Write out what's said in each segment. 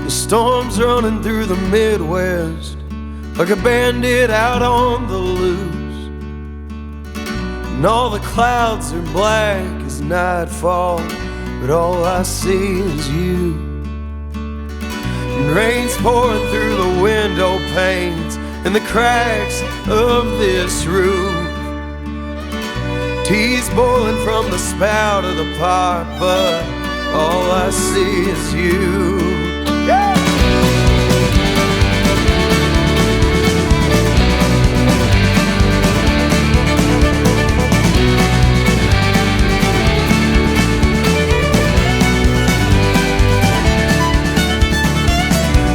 The storm's running through the Midwest like a bandit out on the loose, and all the clouds are black as nightfall, but all I see is you. And rain's pouring through the window panes and the cracks of this roof. Tea's boiling from the spout of the pot, but all I see is you. Yeah!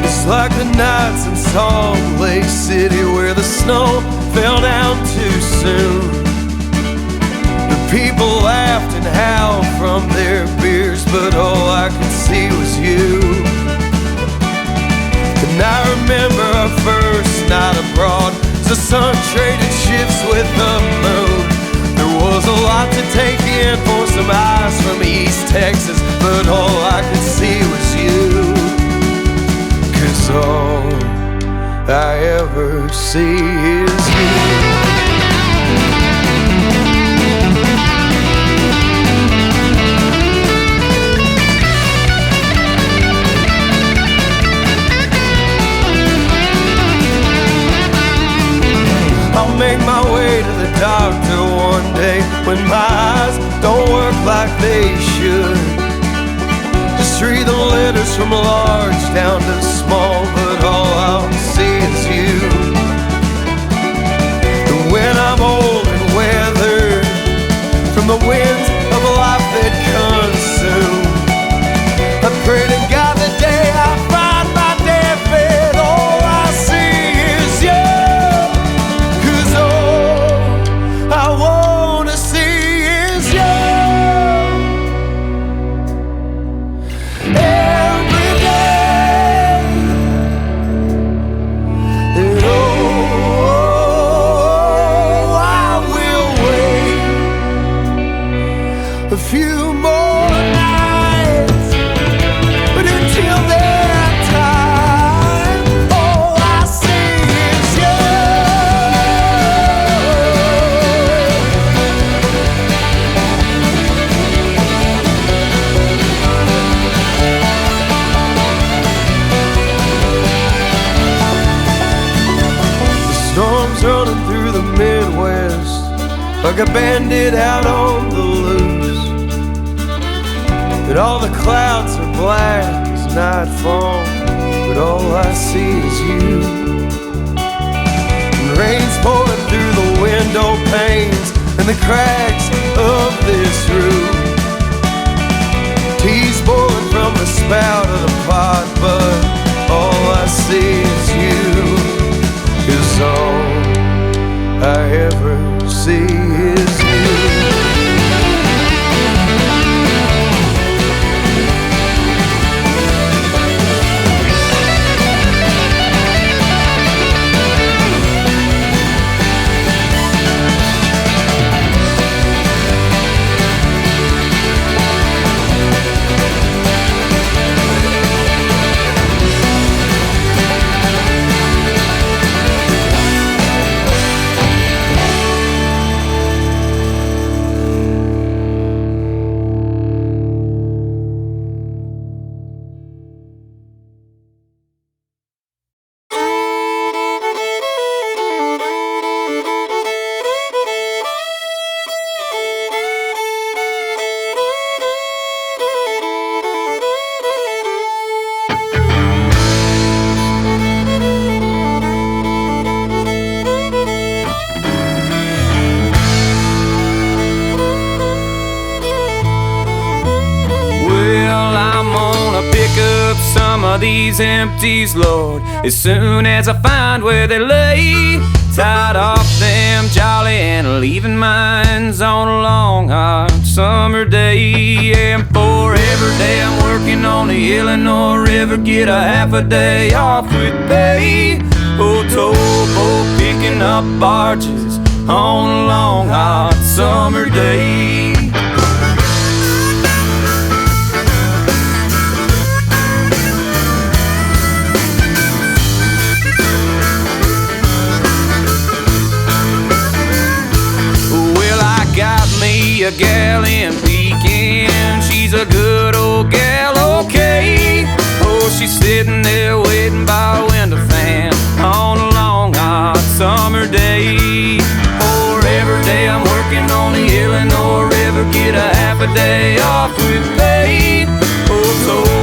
It's like the nights in Salt Lake City where the snow fell down too soon. People laughed and howled from their beers, but all I could see was you. And I remember our first night abroad as the sun traded shifts with the moon. There was a lot to take in for some eyes from East Texas, but all I could see was you. 'Cause all I ever see is you. I'll make my way to the doctor one day when my eyes don't work like they should. Just read the letters from large down to small, but all I'll see is you. And when I'm old and weathered from the winds of life that consume, I pray to God the day I find my deathbed, all I see is you. I wanna see is you. Every day. And oh, I will wait a few more nights, but until that time, all I see is you. Storms running through the Midwest like a bandit out on the loose, and all the clouds are black as nightfall, but all I see is you. And rain's pouring through the window panes and the cracks of this roof. Tea's boiling from the spout of the pot, but all I see is you. 'Cause all I ever see is you. These empties, Lord, as soon as I find where they lay. Tied off them jolly and leaving mines on a long hot summer day. And for every day I'm working on the Illinois River, get a half a day off with pay. Oh, towboat picking up barges on a long hot summer day. she's sitting there waiting by a window fan on a long hot summer day. For every day I'm working on the Illinois River, get a half a day off with pay. Oh, so